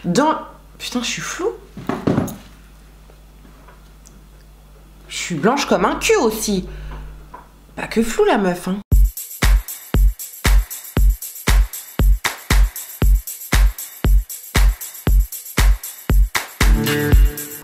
Putain, je suis floue. Je suis blanche comme un cul aussi. Pas que floue la meuf, hein.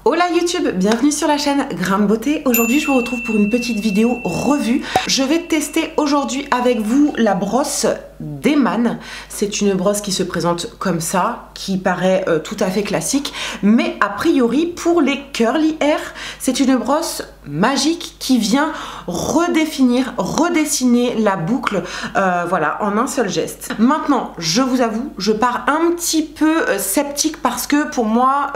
Hola YouTube, bienvenue sur la chaîne Grain de Beauté. Aujourd'hui je vous retrouve pour une petite vidéo revue. Je vais tester aujourd'hui avec vous la brosse d'Eman. C'est une brosse qui se présente comme ça, qui paraît tout à fait classique, mais a priori pour les curly hair, c'est une brosse magique qui vient redéfinir, redessiner la boucle, voilà, en un seul geste. Maintenant, je vous avoue, je pars un petit peu sceptique parce que pour moi,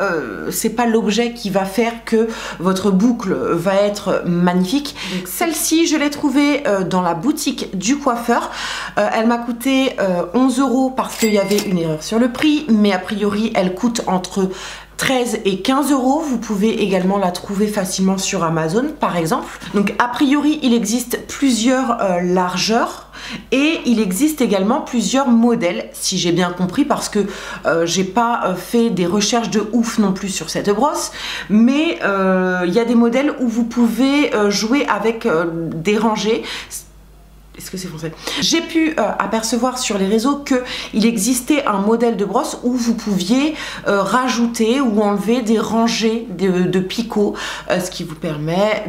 c'est pas l'objet qui va faire que votre boucle va être magnifique. Celle-ci, je l'ai trouvée dans la boutique du coiffeur. Elle m'a coûté 11 € parce qu'il y avait une erreur sur le prix, mais a priori, elle coûte entre 13 et 15 €. Vous pouvez également la trouver facilement sur Amazon par exemple. Donc a priori il existe plusieurs largeurs et il existe également plusieurs modèles si j'ai bien compris, parce que j'ai pas fait des recherches de ouf non plus sur cette brosse, mais il y a des modèles où vous pouvez jouer avec des rangées. Est-ce que c'est français? J'ai pu apercevoir sur les réseaux qu'il existait un modèle de brosse où vous pouviez rajouter ou enlever des rangées de picots, ce qui vous permet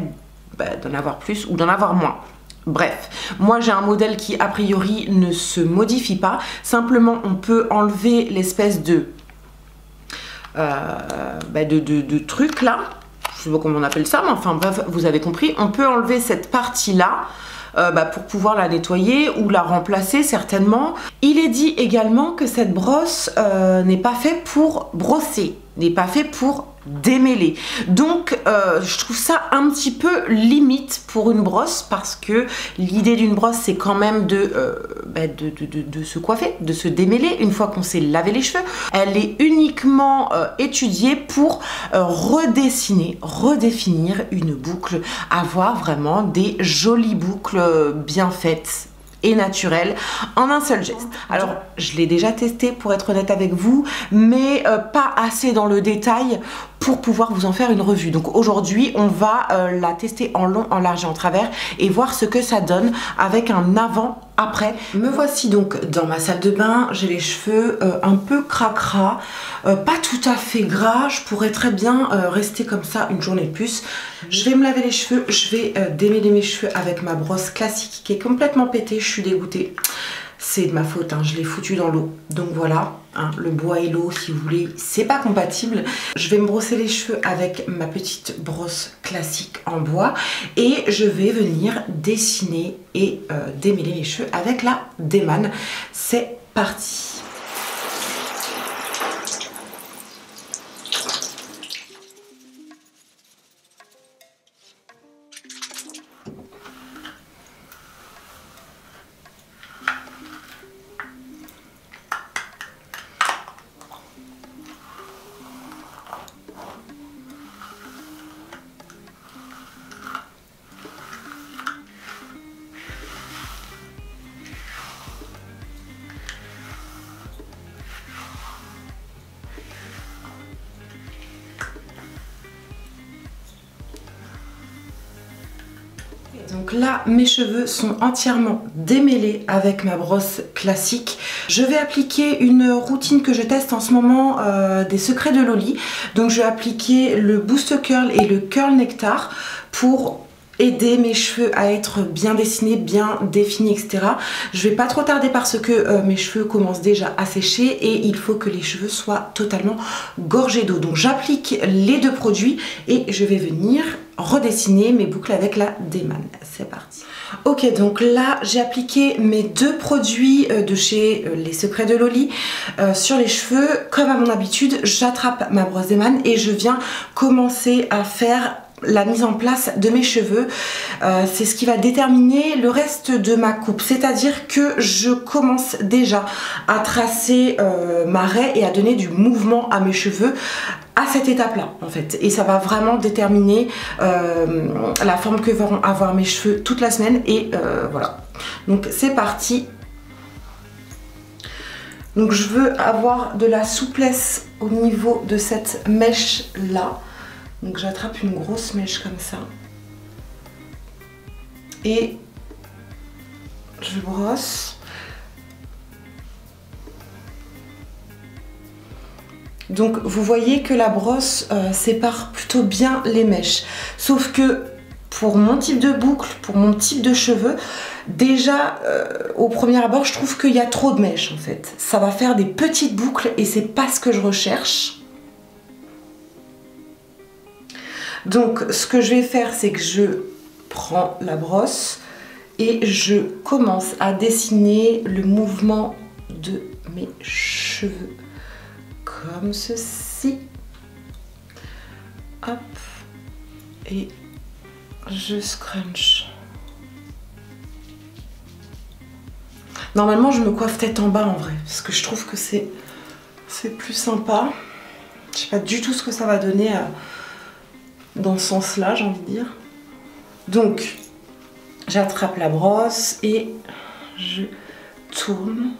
d'en avoir plus ou d'en avoir moins. Bref, moi j'ai un modèle qui a priori ne se modifie pas. Simplement on peut enlever l'espèce de truc là. Je sais pas comment on appelle ça, mais enfin bref, vous avez compris. On peut enlever cette partie là. Pour pouvoir la nettoyer ou la remplacer certainement. Il est dit également que cette brosse n'est pas faite pour brosser, n'est pas faite pour démêler. Donc je trouve ça un petit peu limite pour une brosse, parce que l'idée d'une brosse c'est quand même de se coiffer, de se démêler une fois qu'on s'est lavé les cheveux. Elle est uniquement étudiée pour redessiner, redéfinir une boucle, avoir vraiment des jolies boucles bien faites et naturel en un seul geste. Alors je l'ai déjà testé pour être honnête avec vous, mais pas assez dans le détail pour pouvoir vous en faire une revue. Donc aujourd'hui on va la tester en long, en large et en travers et voir ce que ça donne avec un avant après. Me voici donc dans ma salle de bain. J'ai les cheveux un peu cracra, pas tout à fait gras. Je pourrais très bien rester comme ça une journée de plus. Je vais me laver les cheveux, je vais démêler mes cheveux avec ma brosse classique qui est complètement pétée. Je suis dégoûtée. C'est de ma faute, hein, je l'ai foutu dans l'eau. Donc voilà, hein, le bois et l'eau, si vous voulez, c'est pas compatible. Je vais me brosser les cheveux avec ma petite brosse classique en bois et je vais venir dessiner et démêler mes cheveux avec la d'Eman. C'est parti. Donc là, mes cheveux sont entièrement démêlés avec ma brosse classique. Je vais appliquer une routine que je teste en ce moment, des secrets de Loli. Donc je vais appliquer le Boost Curl et le Curl Nectar pour aider mes cheveux à être bien dessinés, bien définis, etc. Je vais pas trop tarder parce que mes cheveux commencent déjà à sécher et il faut que les cheveux soient totalement gorgés d'eau. Donc j'applique les deux produits et je vais venir redessiner mes boucles avec la d'Eman. C'est parti. Ok, donc là j'ai appliqué mes deux produits de chez Les Secrets de Loli sur les cheveux. Comme à mon habitude, j'attrape ma brosse d'Eman et je viens commencer à faire la mise en place de mes cheveux. C'est ce qui va déterminer le reste de ma coupe, c'est-à-dire que je commence déjà à tracer ma raie et à donner du mouvement à mes cheveux à cette étape là en fait, et ça va vraiment déterminer la forme que vont avoir mes cheveux toute la semaine. Et voilà, donc c'est parti. Donc je veux avoir de la souplesse au niveau de cette mèche là. Donc j'attrape une grosse mèche comme ça. Et je brosse. Donc vous voyez que la brosse sépare plutôt bien les mèches. Sauf que pour mon type de boucle, pour mon type de cheveux, déjà au premier abord je trouve qu'il y a trop de mèches en fait. Ça va faire des petites boucles et c'est pas ce que je recherche. Donc ce que je vais faire, c'est que je prends la brosse et je commence à dessiner le mouvement de mes cheveux comme ceci. Hop, et je scrunch. Normalement je me coiffe tête en bas en vrai, parce que je trouve que c'est plus sympa. Je sais pas du tout ce que ça va donner dans ce sens là, j'ai envie de dire. Donc j'attrape la brosse et je tourne.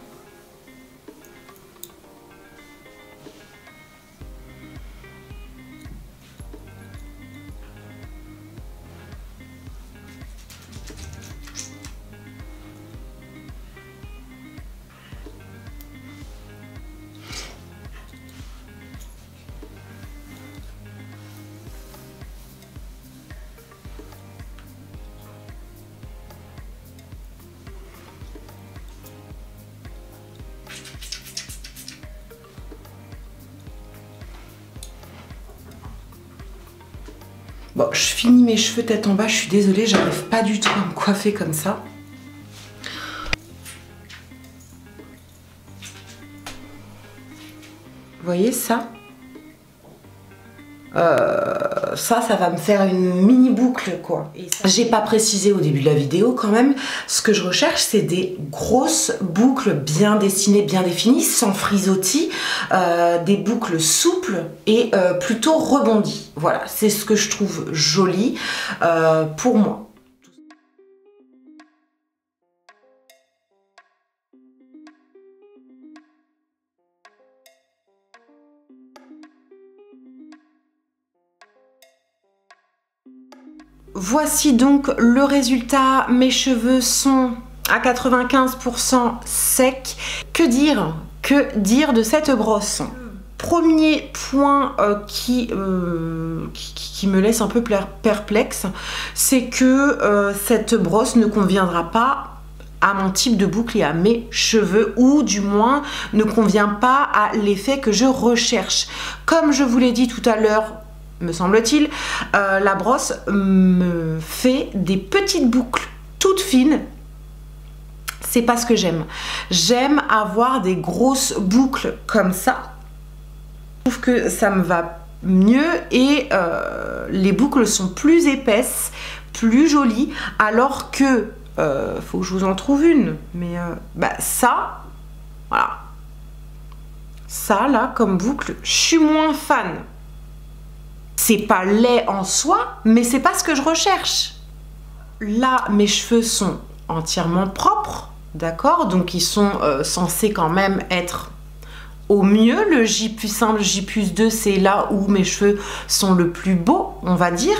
Bon, je finis mes cheveux tête en bas, je suis désolée, j'arrive pas du tout à me coiffer comme ça. Vous voyez ça? Ça va me faire une mini boucle quoi. J'ai pas précisé au début de la vidéo quand même, ce que je recherche c'est des grosses boucles bien dessinées, bien définies, sans frisottis, des boucles souples et plutôt rebondies. Voilà, c'est ce que je trouve joli pour moi. Voici donc le résultat, mes cheveux sont à 95% secs. Que dire de cette brosse? Premier point qui me laisse un peu perplexe, c'est que cette brosse ne conviendra pas à mon type de boucle et à mes cheveux, ou du moins ne convient pas à l'effet que je recherche. Comme je vous l'ai dit tout à l'heure, me semble-t-il, la brosse me fait des petites boucles toutes fines. C'est pas ce que j'aime. J'aime avoir des grosses boucles comme ça. Je trouve que ça me va mieux et les boucles sont plus épaisses, plus jolies, alors que faut que je vous en trouve une, mais ça, voilà, ça là comme boucle, je suis moins fan. C'est pas laid en soi, mais c'est pas ce que je recherche. Là, mes cheveux sont entièrement propres, d'accord? Donc ils sont censés quand même être au mieux. Le J+1, le J+2, c'est là où mes cheveux sont le plus beaux, on va dire.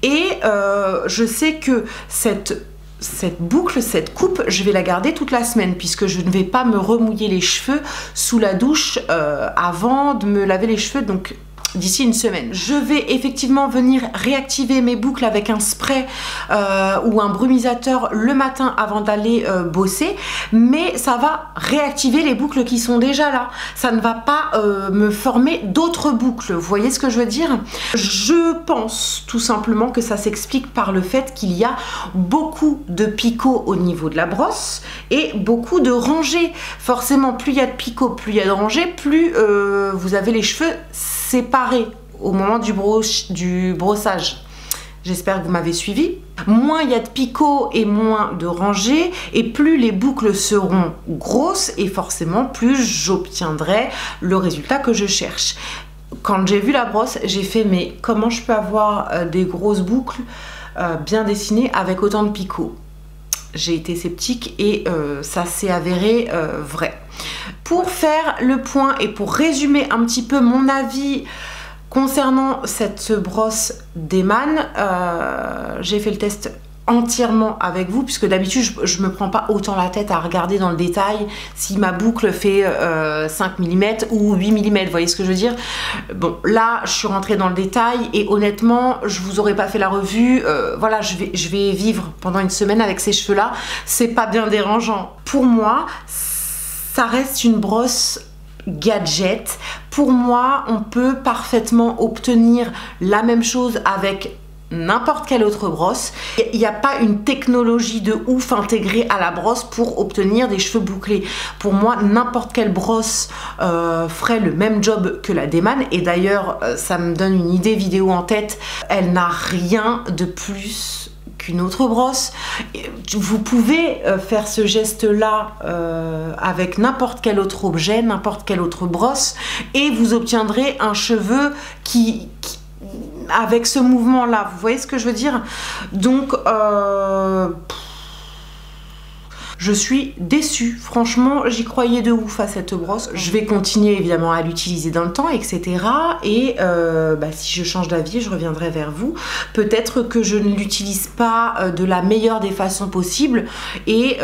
Et je sais que cette boucle, cette coupe, je vais la garder toute la semaine puisque je ne vais pas me remouiller les cheveux sous la douche avant de me laver les cheveux, donc d'ici une semaine. Je vais effectivement venir réactiver mes boucles avec un spray ou un brumisateur le matin avant d'aller bosser, mais ça va réactiver les boucles qui sont déjà là. Ça ne va pas me former d'autres boucles. Vous voyez ce que je veux dire? Je pense tout simplement que ça s'explique par le fait qu'il y a beaucoup de picots au niveau de la brosse et beaucoup de rangées. Forcément, plus il y a de picots, plus il y a de rangées, plus vous avez les cheveux séparés au moment du brossage. J'espère que vous m'avez suivi. Moins il y a de picots et moins de rangées, et plus les boucles seront grosses, et forcément plus j'obtiendrai le résultat que je cherche. Quand j'ai vu la brosse, j'ai fait mais comment je peux avoir des grosses boucles bien dessinées avec autant de picots? j'ai été sceptique et ça s'est avéré vrai. Pour faire le point et pour résumer un petit peu mon avis concernant cette brosse d'Eman, j'ai fait le test entièrement avec vous puisque d'habitude je me prends pas autant la tête à regarder dans le détail si ma boucle fait 5 mm ou 8 mm, vous voyez ce que je veux dire. Bon, là je suis rentrée dans le détail et honnêtement je vous aurais pas fait la revue, voilà, je vais vivre pendant une semaine avec ces cheveux là, c'est pas bien dérangeant. Pour moi ça reste une brosse gadget. Pour moi on peut parfaitement obtenir la même chose avec n'importe quelle autre brosse. Il n'y a pas une technologie de ouf intégrée à la brosse pour obtenir des cheveux bouclés. Pour moi, n'importe quelle brosse ferait le même job que la d'Eman. Et d'ailleurs, ça me donne une idée vidéo en tête. Elle n'a rien de plus qu'une autre brosse. Vous pouvez faire ce geste-là avec n'importe quel autre objet, n'importe quelle autre brosse, et vous obtiendrez un cheveu qui avec ce mouvement là, vous voyez ce que je veux dire. Donc je suis déçue, franchement j'y croyais de ouf à cette brosse. Je vais continuer évidemment à l'utiliser dans le temps, etc. Et si je change d'avis, je reviendrai vers vous. Peut-être que je ne l'utilise pas de la meilleure des façons possibles et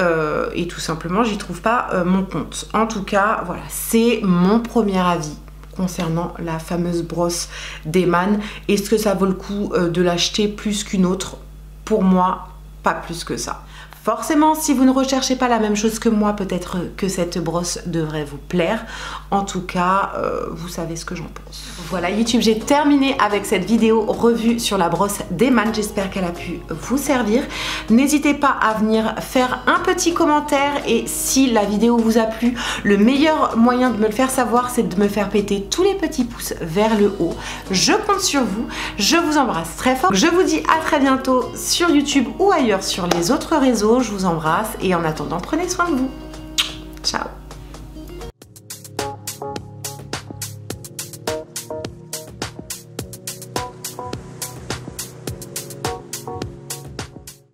tout simplement j'y trouve pas mon compte. En tout cas voilà, c'est mon premier avis concernant la fameuse brosse d'Eman. Est-ce que ça vaut le coup de l'acheter plus qu'une autre? Pour moi, pas plus que ça. Forcément, si vous ne recherchez pas la même chose que moi, peut-être que cette brosse devrait vous plaire. En tout cas, vous savez ce que j'en pense. Voilà YouTube, j'ai terminé avec cette vidéo revue sur la brosse d'Eman. J'espère qu'elle a pu vous servir. N'hésitez pas à venir faire un petit commentaire et si la vidéo vous a plu, le meilleur moyen de me le faire savoir, c'est de me faire péter tous les petits pouces vers le haut. Je compte sur vous. Je vous embrasse très fort. Je vous dis à très bientôt sur YouTube ou ailleurs sur les autres réseaux. Je vous embrasse et en attendant, prenez soin de vous. Ciao.